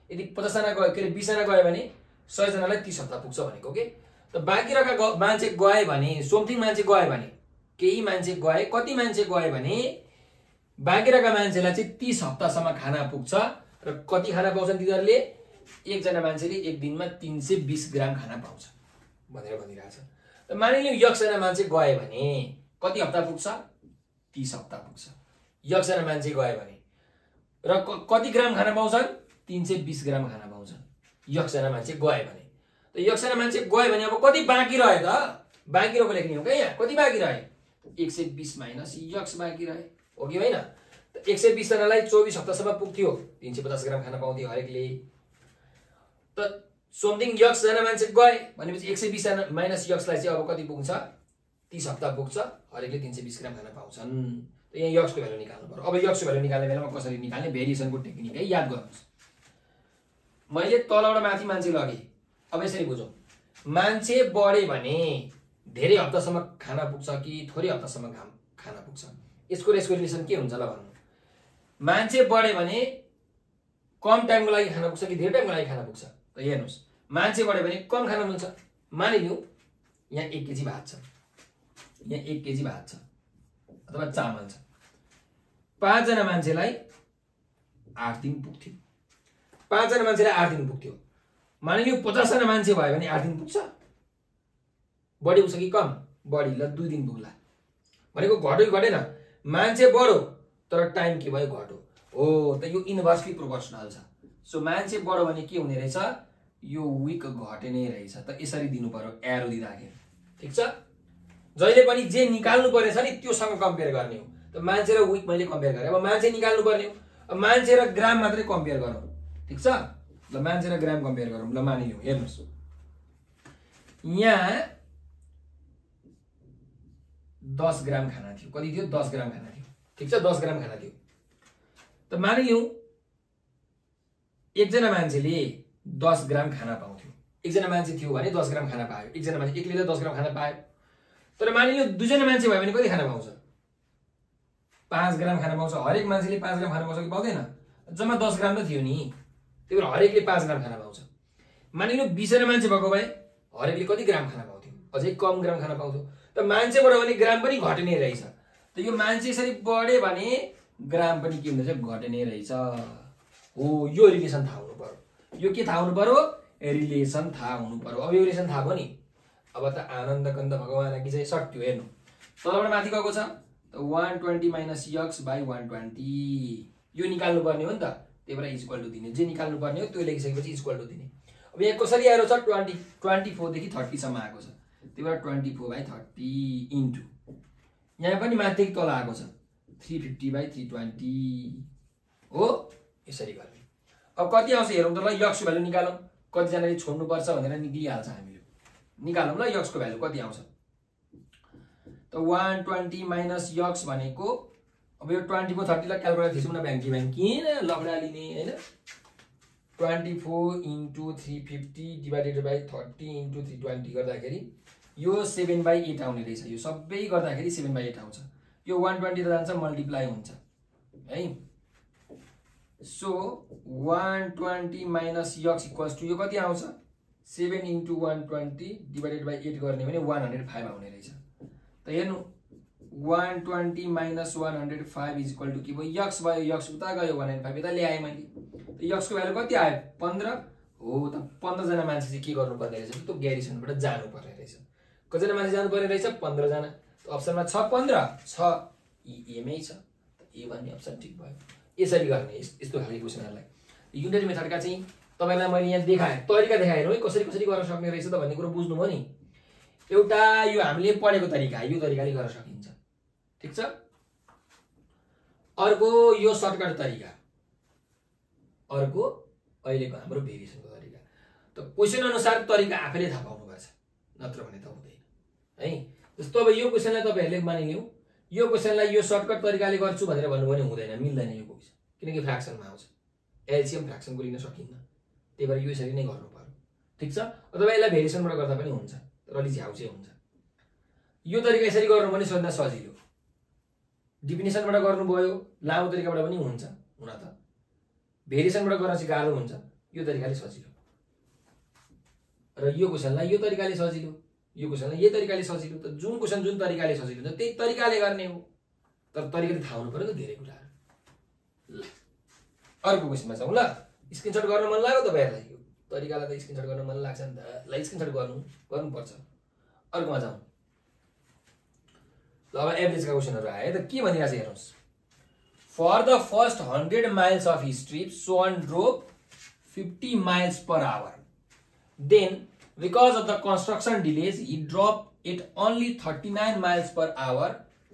यदि 50 जना गए, के अरे 20 जना गए भने 100 जनालाई 30 हप्ता पुग्छ भनेको के। त बाँकी रहेका मान्छे गए भने, समथिङ मान्छे गए भने, केही मान्छे गए, कति मान्छे गए भने बाँकी रहेका मान्छेलाई चाहिँ 30 हप्तासम्म खाना पुग्छ र कति खाना पाउँछन् तिनीहरूले? एकजना मान्छेले एक दिनमा 320 ग्राम खाना पाउँछ भनेर भनिरहेछ। त मानिलिउँ 1 जना मान्छे गए भने कति हप्ता पुग्छ? 30 हप्ता पुग्छ 1 जना मान्छे गए भने। र कति ग्राम खाना पाउँछन्? 320 ग्राम खाना पाउँछन् 1 जना मान्छे गए भने। त 1 जना मान्छे गए भने अब कति बाँकी रहे त? बाँकी रहेको लेख्ने हो क्या यहाँ। कति बाँकी रहे? 120 माइनस 1 बाँकी रहे हो कि होइन? त 120 जनालाई 24 हप्तासम्म पुग्थ्यो, 350 ग्राम खाना पाउँथ्यो हरेकले। त समथिङ 1 जना मान्छे गए भनेपछि 120 जना माइनस 1 लाई चाहिँ अब कति पुग्छ? 30 हप्ता पुग्छ, हरेकले 320 ग्राम खाना पाउँछन्। त यहाँ यक्सको भ्यालु निकाल्नु पर्यो। अब यक्सको भ्यालु निकाल्ने बेलामा कसरी निकाल्ने? भेरिएसनको टेक्निक है, याद गर्नुहोस्। मैले तलबाट माथि मान्छे लगेँ। अब यसरी बुझौँ, मान्छे बढे भने धेरै हप्तासम्म खाना पुग्छ कि थोरै हप्तासम्म खाना पुग्छ? यसको रिलेसन के हुन्छ ल भन्नु। मान्छे बढे भने कम टाइमको लागि खाना पुग्छ कि धेरै टाइमको लागि खाना पुग्छ? त हेर्नुहोस्, मान्छे बढे भने कम खाना मिल्छ। मानिलिउँ यहाँ 1 केजी भात छ, यहाँ 1 केजी भात छ अथवा चामल छ। 5 जना मान्छेलाई 8 दिन पुग्थ्यो। 5 जना मान्छेलाई 8 दिन पुग्थ्यो। मानिलिउँ 50 जना मान्छे भयो भने 8 दिन पुग्छ? बढी पुग्छ कि कम? बढी। ल 2 दिन पुग्ला भनेको घट्यो कि घटेन? मान्छे बढो तर टाइम के भयो? घट्यो। हो त यो इन्भर्सली प्रोपोर्सनल छ। सो मान्छे बढो भने के हुने रहेछ? यो विक घट्ने रहेछ। त यसरी दिनु पर्यो एरो दिँदाखेरि। ठिक छ, जहिले पनि जे निकाल्नु पर्ने छ नि त्योसँग कम्पेयर गर्ने हो। त मान्छे र विक मैले कम्पेयर गरेँ। अब मान्छे निकाल्नु पर्ने हो, अब मान्छे र ग्राम मात्रै कम्पेयर गरौँ। ठिक छ, ल मान्छे र ग्राम कम्पेयर गरौँ। ल मानिलिउँ, हेर्नुहोस् यहाँ 10 ग्राम खाना थियो। कति थियो? 10 ग्राम खाना थियो। ठिक छ, 10 ग्राम खाना थियो। त मानिलिउँ 1 जना मान्छेले 10 ग्राम खाना पाउँथ्यो। 1 जना मान्छे थियो भने 10 ग्राम खाना पायो। 1 जना मान्छे एक्लैले 10 ग्राम खाना पायो। तर मानिलिउँ 2 जना मान्छे भयो भने कति खाना पाउँछ? 5 ग्राम खाना पाउँछ। हरेक मान्छेले 5 ग्राम खाना पाउँछ कि पाउँदैन? जम्मा 10 ग्राम त थियो नि, त्यही भएर हरेकले 5 ग्राम खाना पाउँछ। मानिलिउँ 20 जना मान्छे भएको भए हरेकले कति ग्राम खाना पाउँथ्यो? अझै कम ग्राम खाना पाउँथ्यो। त मान्छे बढ्यो भने ग्राम पनि घट्ने रहेछ। त यो मान्छे यसरी बढ्यो भने ग्राम पनि के हुँदैछ? घट्ने रहेछ। हो, यो रिलेसन थाहा हुनु पर्यो। यो के थाहा हुनु पर्यो? रिलेसन थाहा हुनु पर्यो। अब यो रिलेसन थाहा भयो नि, अब त आनन्द कन्द भगवान कि चाहिँ सट्यो। हेर्नु तलबाट माथि गएको छ, त 120 माइनस x बाई 120 यो निकाल्नु पर्ने हो नि त। त्यही भएर इक्वल टु दिने, जे निकाल्नु पर्ने हो त्यो लेखिसकेपछि इक्वल टु दिने। अब यहाँ कसरी आएर छ? 24 देखि 30 सम्म आएको छ। त्यही भएर 24/30 इन्टु यहाँ पनि माथि तल आएको छ 350/320 हो यसरी गर्ने। अब कति आउँछ हेरौँ त ल यक्स को भ्यालु निकालौँ कतिजनाले छोड्नु पर्छ भनेर निक्लिहाल्छ हामीले निकालौँ ल यक्स को भ्यालु कति आउँछ त 120 माइनस यक्स भनेको अब यो 24 30 लाई क्याल्कुलेटर थिचौँ न ब्याङ्की किन लफडा लिने हैन 24 into 350 divided by 30 into 320 गर्दाखेरि यो 7/8 आउने रहेछ यो सबै गर्दाखेरि 7/8 आउँछ यो 120 जान्छ मल्टिप्लाई हुन्छ है so 120 minus x equals to यो कति आउँछ 7 into 120 divided by 8 गर्ने भने 105 आउने रहेछ त हेर्नु 120 minus 105 is equal to के भयो x भयो x उता गयो 105 यता ल्याए मैले त x को भ्यालु कति आयो 15 हो त 15 जना मान्छे चाहिँ के गर्नु पर्ने रहेछ त्यो ग्यारिसनबाट जानु पर्ने रहेछ कतिजना मान्छे जानु पर्ने रहेछ 15 जना त अप्सनमा छ 15 छ एमै छ त ए भन्ने अप्सन ठीक भयो यसरी गर्ने यस्तो खालको क्वेशनहरुलाई युनिटरी मेथडका चाहिँ तपाईलाई मैले यहाँ देखाए तरिका देखाएन है कसरी कसरी गर्न सक्ने रहेछ त भन्ने कुरा बुझ्नु भयो नि एउटा यो हामीले पढेको तरिका यो तरिकाले गर्न सकिन्छ ठीक छ अर्को यो सर्टकट तरिका अर्को अहिलेको हाम्रो भेरिएसनको तरिका त क्वेशन अनुसार तरिका आफैले थाहा पाउनु पर्छ नत्र भने त हुँदैन है जस्तो अब यो क्वेशनलाई तपाईहरुले मानिलियौ यो क्वेशनलाई यो सर्टकट तरिकाले गर्छु भनेर भन्नु भने हुँदैन मिल्दैन यो क्वेशन किनकि फ्र्याक्सनमा आउँछ एलसीएम फ्र्याक्सनको लिन सकिन्न त्यही भएर यो यसरी नै गर्नु पर्यो ठीक छ अथवा यसलाई भेरिएसनबाट गर्दा पनि हुन्छ तर अलि झ्याउ चाहिँ हुन्छ यो तरिका यसरी गर्नु भने सोध्न सजिलो डिफिनेसनबाट गर्नुभयो लामो तरिकाबाट पनि हुन्छ हुन त भेरिएसनबाट गर्न चाहिँ गाह्रो हुन्छ यो तरिकाले सजिलो र यो क्वेशनलाई यो तरिकाले सजिलो यो क्वेशनलाई यो तरिकाले सजिलो त जुन क्वेशन जुन तरिकाले सजिलो हुन्छ त्यही तरिकाले गर्ने हो तर तरिका थाहा हुनु पर्यो नि धेरै कुराहरु अर्को क्वेशनमा जाउँ ल स्क्रिनशट गर्न मन लाग्यो तपाईहरुलाई यो तरिकालाई त स्क्रिनशट गर्न मन लाग्छ नि त ल स्क्रिनशट गर्नुपर्छ अर्कोमा जाउँ ल अब एभरेजका क्वेशनहरु आए त के भनिरहेछ हेर्नुस् for the first 100 miles of his trip Swan drove 50 miles per hour then because of the construction delays he dropped it only 39 miles per hour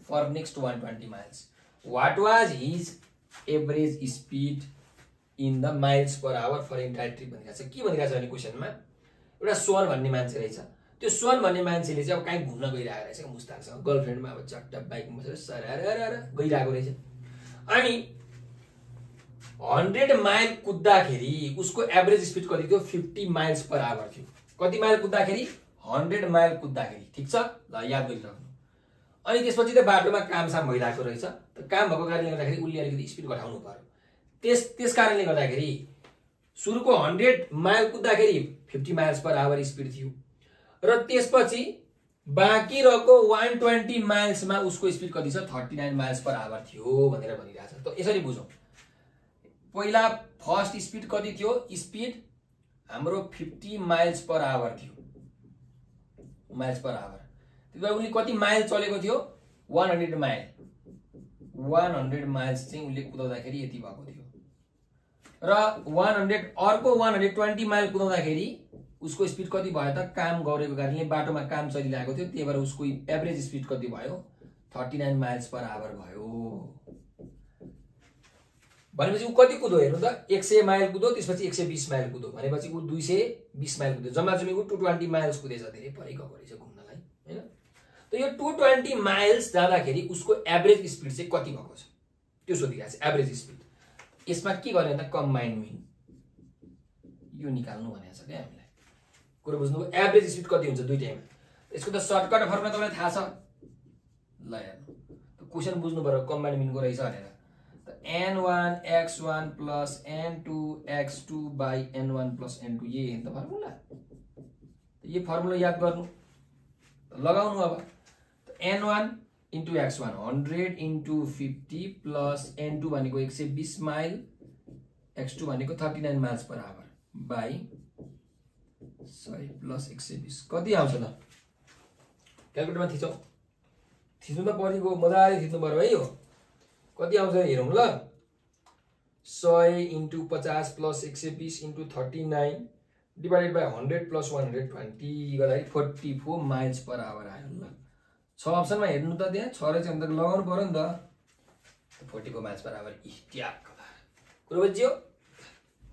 for next 120 miles what was his average speed in the miles per hour for entire trip भनिरहेछ के भनिरहेछ भने क्वेशनमा एउटा सोन भन्ने मान्छे रहेछ त्यो सोन भन्ने मान्छेले चाहिँ अब कहीँ घुम्न गइरहेको रहेछ मुस्ताङसँग गर्लफ्रेन्डमा अब चट्ट बाइकमा बसेर सरररर गइरहेको रहेछ अनि 100 माइल कुद्दाखेरि उसको एभरेज स्पिड कति थियो 50 माइल्स पर आवर थियो कति माइल कुद्दाखेरि 100 माइल कुद्दाखेरि ठीक छ ल याद गरिराख्नु अनि त्यसपछि त बाटोमा कामसाम भइरहेको रहेछ त काम भएको कारणले गर्दाखेरि उले अलिकति स्पिड घटाउनु पर्यो त्यस कारणले गर्दाखेरि सुरुको 100 माइल कुद्दाखेरि 50 माइल्स पर आवर स्पिड थियो र त्यसपछि बाँकी रहेको 120 माइल्समा उसको स्पिड कति छ 39 माइल्स पर आवर थियो भनेर भनिरहेछ त यसरी बुझौं पहिला फर्स्ट स्पिड कति थियो स्पिड हाम्रो 50 माइल्स पर आवर थियो माइल्स पर आवर त्यसपछि उले कति माइल चलेको थियो 100 माइल 100 माइल्स चाहिँ उले कुदाउँदाखेरि यति भएको थियो र 100 अर्को 120 माइल कुदाउँदाखेरि उसको स्पिड कति भयो त काम गरेको कारणले बाटोमा काम चलिरहेको थियो त्यही भएर उसको एभरेज स्पिड कति भयो 39 माइल्स पर आवर भयो भनेपछि उ कति कुद्यो हेर्नु त 100 माइल कुद्यो त्यसपछि 120 माइल कुद्यो भनेपछि उ 220 माइल कुद्यो जम्मा जम्मी उ 220 माइल्स कुदेछ धेरै परै गएको रहेछ घुम्नलाई हैन त यो 220 माइल्स जाँदाखेरि उसको एभरेज स्पिड चाहिँ कति भएको छ त्यो सोधिरहेको छ एभरेज स्पिड यसमा के गर्ने त कम्बाइन मिन यो निकाल्नु भनेको छ के हामीलाई कुरा बुझ्नु एभरेज स्पिड कति हुन्छ दुईटैमा यसको त सर्टकट फर्मुला तपाईलाई थाहा छ ल हेर्नु त क्वेशन बुझ्नु पर्यो कम्बाइन मिनको रहेछ भनेर त n1 x1 plus n2 x2 by n1 plus n2 ये हो त फर्मुला यो फर्मुला याद गर्नु लगाउनु अब त n1 into x1 100 into 50 plus n2 भनेको 120 माइल x2 भनेको 39 miles per hour by plus 120 कति आउँछ त क्याल्कुलेटरमा थिच्नु त परेको मजाले थिच्नु पर्यो है यो कति आउँछ हेरौँ ल 100 into 50 plus 120 into 39 divided by 100 plus 120 गर्दाखेरि 44 माइल्स पर आवर आयो ल छ अप्सनमा हेर्नु त त्यहाँ 6 रहेछ भने त लगाउनु पर्यो नि त 40 को मास बराबर ट्याक कुरा बुझ्यो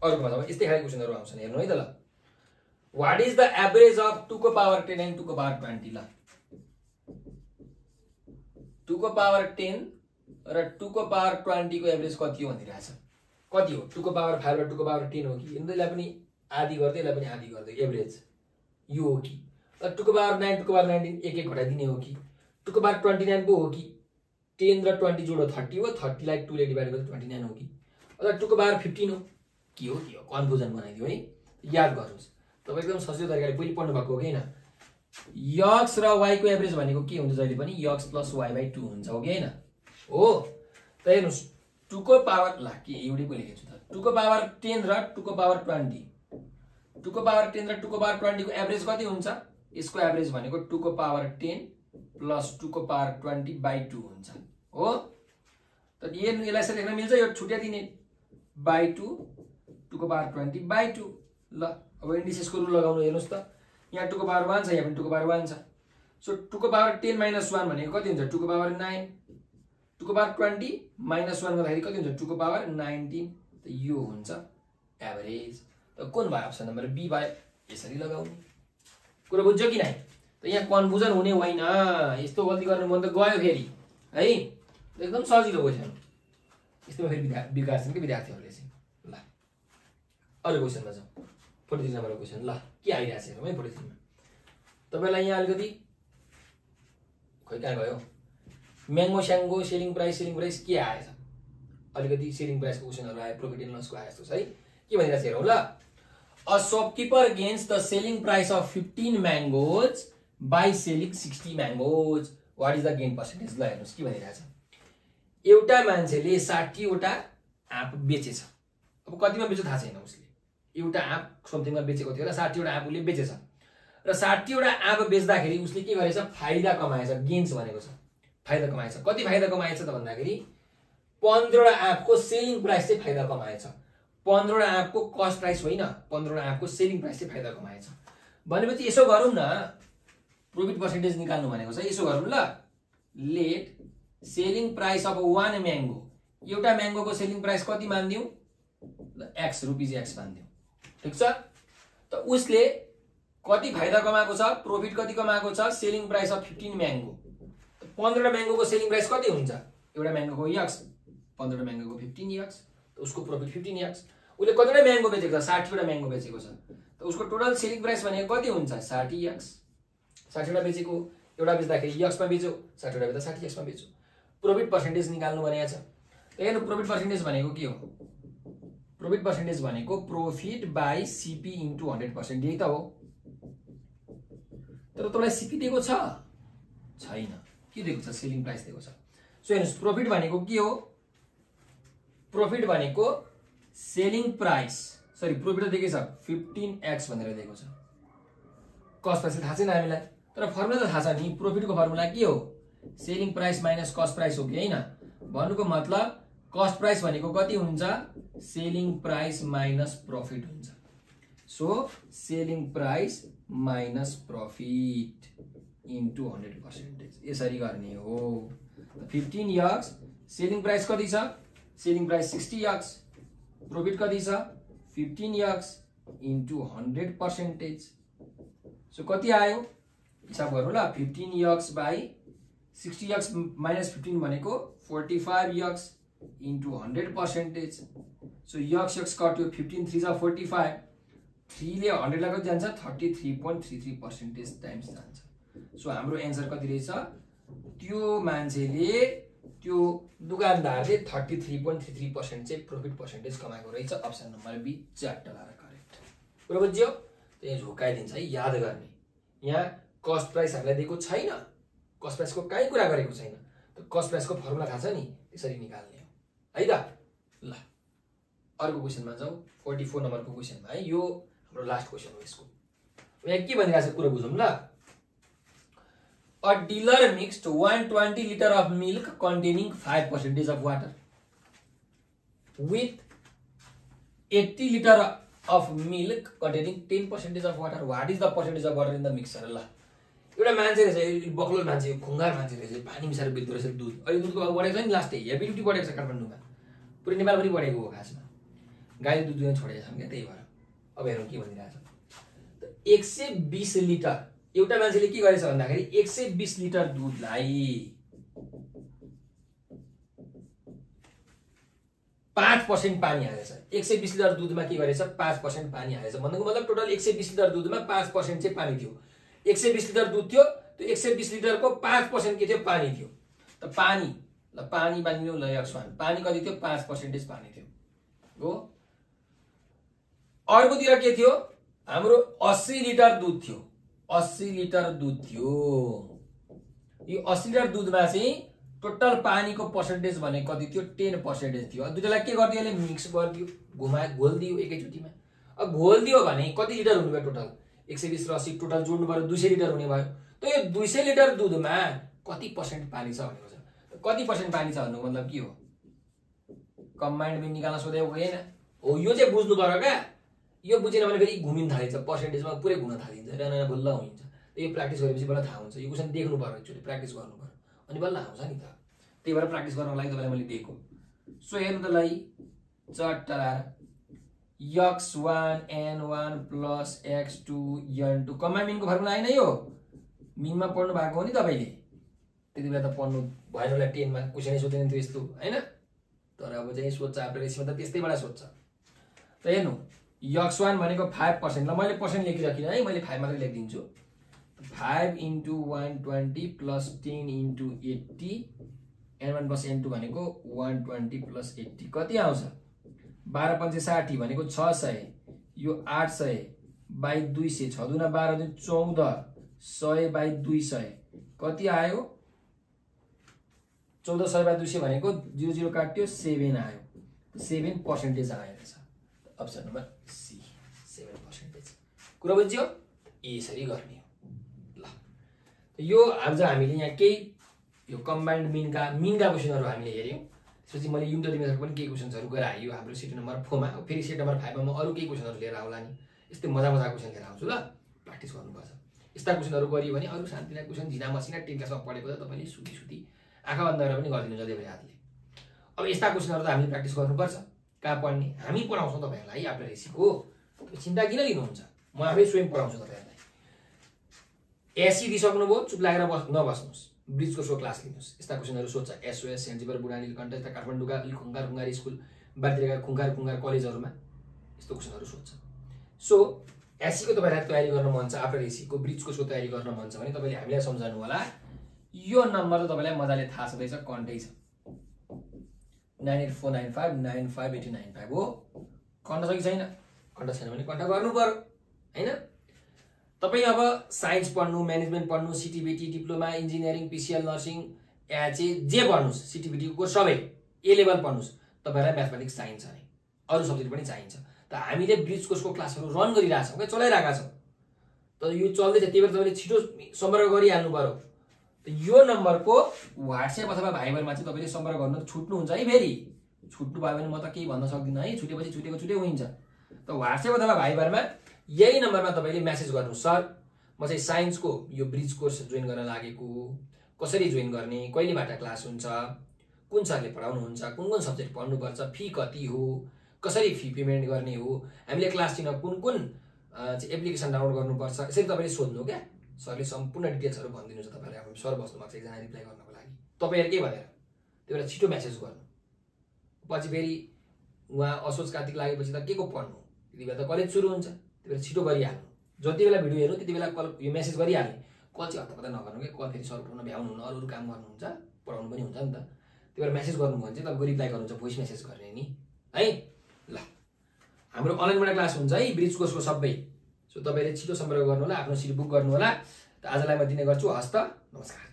अरुको भाषामा यस्तै खालको क्वेशनहरु आउँछन् हेर्नु है त ल what is the average of 2 को पावर 10 एन्ड 2 को पावर 20 ल 2 को पावर 10 र 2 को पावर 20 को एभरेज कति हो भनिरहेछ कति हो 2 को पावर 5 र 2 को पावर 10 हो कि यसलाई पनि आधी गर्दै यसलाई पनि आधी गर्दै एभरेज यो हो कि 2 को पावर 9 2 को पावर 19 एक एक घटाइदिने हो कि 2 को पावर 29 को हो कि 10 र 20 जोडो 30 हो 30 लाई 2 ले डिवाइड गर्दा 29 हो कि अथवा 2 को पावर 15 हो के हो कन्फ्युजन बनाइदियो है याद गर्नुस् तपाई एकदम सजिलो तरिकाले पहिले पढ्नु भएको हो कि हैन x र y को एभरेज भनेको के हुन्छ जहिले पनि x + y/2 हुन्छ हो कि हैन हो त हेर्नुस् 2 को पावर ला के एउटै पो लेखेछु त 2 को पावर 10 र 2 को पावर 20 2 को पावर 10 र 2 को पावर 20 को एभरेज कति हुन्छ यसको एभरेज भनेको 2 को पावर 10 + 2 को पावर 20/2 हुन्छ हो त यसलाई यसरी लेख्न मिल्छ यो छुट्या दिने /2 2 को पावर 20/2 ल अब इन्डिसेसको रुल लगाउनु हेर्नुस् त यहाँ 2 को पावर 1 छ यहाँ पनि 2 को पावर 1 छ सो 2 को पावर 10 - 1 भनेको कति हुन्छ 2 को पावर 9 2 को पावर 20 - 1 गर्दाखेरि कति हुन्छ 2 को पावर 19 त यो हुन्छ एभरेज त कुन भयो अप्सन नम्बर बी भयो यसरी लगाउनु कुरा बुझ्यो कि नै त यहाँ कन्फ्युजन हुने होइन यस्तो गल्ती गर्ने मन त गयो फेरि है एकदम सजिलो क्वेशन यस्तोमा फेरि विकास के विद्यार्थीहरुले चाहिँ ल अरु क्वेशनमा जाऊ 43 नम्बरको क्वेशन ल के आइराछ हेरौँ है 43 मा तपाईलाई यहाँ अलिकति खोइ कहाँ गयो म्याङ्गो स्याङ्गो सेलिङ प्राइस के आएछ अलिकति सेलिङ प्राइसको क्वेशनहरु आयो प्रॉफिट एन्ड लसको आयो जस्तो छ है के भनिराछ हेरौँ ल A shopkeeper gains the selling price of 15 mangoes by selling 60 mangoes. What is the gain percentage? ल हेर्नुस् के भनिरहेछ एउटा मान्छेले 60 वटा आँप बेचेछ अब कतिमा बेच्यो थाहा छैन उसले एउटा आँप समथिङमा बेचेको थियो र 60 वटा आँप उसले बेचेछ र 60 वटा आँप बेच्दाखेरि उसले के गरेछ फाइदा कमाएछ गेन्स भनेको छ फाइदा कमाएछ कति फाइदा कमाएछ त भन्दाखेरि 15 वटा आँपको सेलिङ प्राइस चाहिँ फाइदा कमाएछ 15 वटा आँपको कस्ट प्राइस होइन 15 वटा आँपको सेलिङ प्राइस चाहिँ फाइदा कमाएछ भनेपछि यसो गरौँ न प्रॉफिट पर्सेन्टेज निकाल्नु भनेको छ यसो गरौँ ल let selling price of 1 mango एउटा म्याङ्गोको सेलिङ प्राइस कति मान्दियौ ल x रुपैयाँ x मान्दियौ ठीक छ त उसले कति फाइदा कमाएको छ प्रॉफिट कति कमाएको छ सेलिङ प्राइस अफ 15 म्याङ्गो 15 म्याङ्गोको सेलिङ प्राइस कति हुन्छ एउटा म्याङ्गोको x 15 म्याङ्गोको 15x त उसको प्रॉफिट 15x उले कतिवटा म्याङ्गो बेचेको छ 60 वटा म्याङ्गो बेचेको छ त उसको टोटल सेलिङ प्राइस भनेको कति हुन्छ 60x 60 वटा बेचेको एउटा बेच्दाखेरि x मा बेच्यो 60 वटा बेच्दा 60x मा बेच्यो प्रॉफिट पर्सेन्टेज निकाल्नु भनेको छ त हेर्नु प्रॉफिट पर्सेन्टेज भनेको के हो प्रॉफिट पर्सेन्टेज भनेको प्रॉफिट बाइ सीपी इन्टु 100% यही त हो तर तपाईलाई सीपी दिएको छ छैन के दिएको छ सेलिङ प्राइस दिएको छ सो हेर्नुस् प्रॉफिट भनेको के हो प्रॉफिट भनेको सेलिङ प्राइस सरी प्रॉफिट दिएको छ 15x भनेर दिएको छ कस्ट प्राइस थाहा छैन हामीलाई तर फर्मुला त थाहा छ नि प्रॉफिटको फर्मुला के हो selling price minus cost price हो कि हैन भन्नुको मतलब कस्ट प्राइस भनेको कति हुन्छ सेलिङ प्राइस माइनस प्रॉफिट हुन्छ so selling price minus profit into 100% यसरी गर्ने हो 15x सेलिङ प्राइस कति छ सेलिङ प्राइस 60x प्रॉफिट कति छ 15x इन्टु 100% सो कति आयो हिसाब गरौँ ल 15x बाइ 60x माइनस 15 भनेको 45x इन्टु 100% सो x कट्यो 15 3 जा 45 3 ले 100 लाई कति जान्छ 33.33% टाइम्स जान्छ सो हाम्रो एन्सर कति रहेछ त्यो मान्छेले त्यो दुकानदारले 33.33% चाहिँ प्रॉफिट पर्सेन्टेज कमाएको रहेछ अप्सन नम्बर बी च्याट लाएर करेक्ट कुरा बुझ्यो त्यही झोकाइदिन्छ है याद गर्ने यहाँ कस्ट प्राइस हामीलाई दिएको छैन कस्ट प्राइसको काई कुरा गरेको छैन त कस्ट प्राइसको फर्मुला थाहा छ नि त्यसरी निकाल्ने हो है त ल अर्को क्वेशनमा जाऊ 44 नम्बरको क्वेशनमा है यो हाम्रो लास्ट क्वेशन हो यसको यहाँ के भनिरहेछ कुरा बुझौँ ल A dealer mixed 120 liter of milk containing 5% of water with 80 liter of milk containing 10% of water. What is the percentage of water in the mixture? एउटा मान्छे रहेछ बक्लो मान्छे खुङ्गार मान्छे रहेछ पानी मिसाएर बेच्दो रहेछ दुध अहिले दुधको अब बढेको छ नि लास्टै हेबिलिटी बढेको छ काठमाडौँमा पुरै नेपालभरि बढेको हो खासमा गाईले दुध दिन छोडेका छन् क्या त्यही भएर अब हेरौँ के भनिरहेछ 120 लिटर एउटा मान्छेले के गरेछ भन्दाखेरि 120 लिटर दुधलाई 5% पानी हालेछ 120 लिटर दुधमा के गरेछ 5% पानी हालेछ भन्नुको मतलब टोटल 120 लिटर दुधमा 5% चाहिँ पानी थियो 120 लिटर दुध थियो त्यो 120 लिटरको 5% के थियो पानी थियो त पानी ल पानी बानियो ल x1 पानी कति थियो 5% पानी थियो हो अर्कोतिर के थियो हाम्रो 80 लिटर दुध थियो 80 लिटर दुध थियो यो 80 लिटर दुधमा चाहिँ टोटल पानीको पर्सेन्टेज भने कति थियो 10% थियो दुईटालाई के गरिदियो यसले मिक्स गरिदियो घोलिदियो एकैचोटीमा अब घोलिदियो भने कति लिटर हुने भयो टोटल 120 र 80 टोटल जोड्नु पर्यो 200 लिटर हुने भयो त यो 200 लिटर दुधमा कति पर्सेन्ट पानी छ भनेको छ कति पर्सेन्ट पानी छ भन्नुको मतलब के हो कम्बाइन्ड बिन निकाल्न सोधेको होइन हो यो चाहिँ बुझ्नु पर्यो क्या यो बुझेन भने फेरि घुमिन थालिन्छ पर्सेन्टेजमा पुरै घुम्न थालिन्छ र बल्ल हुन्छ यो प्र्याक्टिस गरेपछि बल्ल थाहा हुन्छ यो क्वेसन देख्नु पर्यो एक्चुअली प्र्याक्टिस गर्नु पर्यो अनि बल्ल आउँछ नि त त्यही भएर प्र्याक्टिस गर्नको लागि तपाईँलाई मैले दिएको सो हेर्नु त लै चट्टा x1 n1 plus x2 n2 combined मिनको formula होइन यो मिनमा पढ्नु भएको हो नि तपाईँले त्यति बेला त पढ्नु भएन होला 10 मा क्वेसनै सोध्दैन थियो यस्तो हैन तर अब चाहिँ सोध्छ आफ्नो रेसिपीमा त त्यस्तैबाट सोध्छ त हेर्नु x1 भनेको 5% ल मैले पर्सेन्ट लेखिराखिन है मैले 5 मात्र लेखिदिन्छु 5 into 120 plus 10 into 80 n1 plus n2 भनेको 120 plus 80 कति आउँछ 12 पंचे 60 भनेको 600 यो 800 बाई 200 6 दुना 12 दुई 14 100 बाई 200 कति आयो 1400 बाई 200 भनेको 00 काट्यो 7 आयो 7% आयो रहेछ अप्सन नम्बर सी 7% कुरा बुझ्यो यसरी गर्ने हो ल यो आज हामीले यहाँ केही यो कम्बाइन्ड मिनका क्वेशनहरु हामीले हेर्यौं त्यसपछि मैले युनिट दिमेथड पनि केही क्वेशनहरु गराइयो हाम्रो सेट नम्बर 4 मा फेरि सेट नम्बर 5 मा म अरु केही क्वेशनहरु लिएर आउला नि यस्तै मजा क्वेशन लिएर आउँछु ल प्र्याक्टिस गर्नुपर्छ यस्ता क्वेशनहरु गरियो भने अरु शान्तिलाई क्वेशन झिना मसिना 10 क्लासमा पढेको त तपाईले सुती आँखा बन्द गरेर पनि गर्दिनु जति बेला हातले अब यस्ता क्वेशनहरु त हामीले प्र्याक्टिस गर्नुपर्छ कहाँ पढ्ने हामी पढाउँछौं तपाईहरुलाई आफ्नो रेसिको चिन्ता किन लिनुहुन्छ म आफै स्वयं पढाउँछु तपाईहरुलाई एसी दिसक्नुभयो चुप लागेर नबस्नुस् ब्रिज कोर्सको क्लास लिनुस् यस्ता क्वेशनहरु सोध्छ एसओएस सेन्जिबर बुढानील कण्ठ यस्ता काठमाडौँका खुङ्गार स्कुल बाहिरका खुङ्गार कलेजहरुमा यस्तो क्वेशनहरु सोध्छ सो एसी को तपाईहरुलाई तयारी गर्न मन छ आफ्नो रेसिको ब्रिज कोर्सको तयारी गर्न मन छ भने तपाईले हामीलाई सम्झाउनु होला यो नम्बर त तपाईलाई मजाले थाहा छदैछ कन्टै छ 9849595895 हो कण्ठ छ कि छैन कण्ठ छैन भने कण्ठ गर्नु पर्यो हैन तपाई अब साइन्स पढ्नु म्यानेजमेन्ट पढ्नु CTEVT diploma engineering PCL nursing HA जे पढ्नुस् सीटीबीटी को सबै ए लेभल पढ्नुस् तपाईहरुलाई म्याथमेटिक्स चाहिन्छ नि अरु सब्जेक्ट पनि चाहिन्छ त हामीले ब्रिज कोर्सको क्लासहरु रन गरिरहेका छौं के चलाइरहेका छौं त यो चल्दै छ त्यही भएर तपाईले छिटो सम्पर्क गरिहाल्नु पर्यो त यो नम्बरको व्हाट्सएप अथवा भाइबरमा चाहिँ तपाईले सम्पर्क गर्न छुट्नु हुन्छ है फेरि छुट्नु भयो भने म त केही भन्न सक्दिन है छुटेपछि छुटेको हुन्छ त व्हाट्सएप अथवा भाइबरमा यही नम्बरमा तपाईले मेसेज गर्नु सर म चाहिँ साइन्सको यो ब्रिज कोर्स जोइन गर्न लागेको कसरी जोइन गर्ने कहिलेबाट क्लास हुन्छ कुन सरले पढाउनुहुन्छ कुन सब्जेक्ट पढ्नु पर्छ फी कति हो कसरी फी पेमेन्ट गर्ने हो हामीले क्लास लिन कुन एप्लिकेसन डाउनलोड गर्नुपर्छ यसरी तपाईले सोध्नु क्या सरले सम्पूर्ण डिटेल्सहरु भनिदिनुहुन्छ तपाईलाई अब सर बस्नु भएको छ एकजना रिप्लाई गर्नको लागि तपाईहरु के भनेर त्यो बेला छिटो मेसेज गर्नु पछि फेरि उहाँ असोज कार्तिक लागेपछि त के को पढ्नु त्यति बेला त कलेज सुरु हुन्छ त्यति बेला छिटो गरिहाल्नु जति बेला भिडियो हेर्नु त्यति बेला कल यो मेसेज गरिहाल्ने कल चाहिँ हत्ता पत्ता नगर्नु के कल फेरि सर उठाउन भ्याउनु हुन्न अरु काम गर्नुहुन्छ पढाउनु पनि हुन्छ नि त त्यही भएर मेसेज गर्नु भने चाहिँ तपाईको रिप्लाई गर्नुहुन्छ भोइस मेसेज गर्ने नि है ल हाम्रो अनलाइनबाट क्लास हुन्छ है ब्रिज कोर्सको सबै सो तपाईले छिटो सम्पर्क गर्नु होला आफ्नो सिट बुक गर्नु होला त आजलाई म दिने गर्छु हस्त नमस्कार।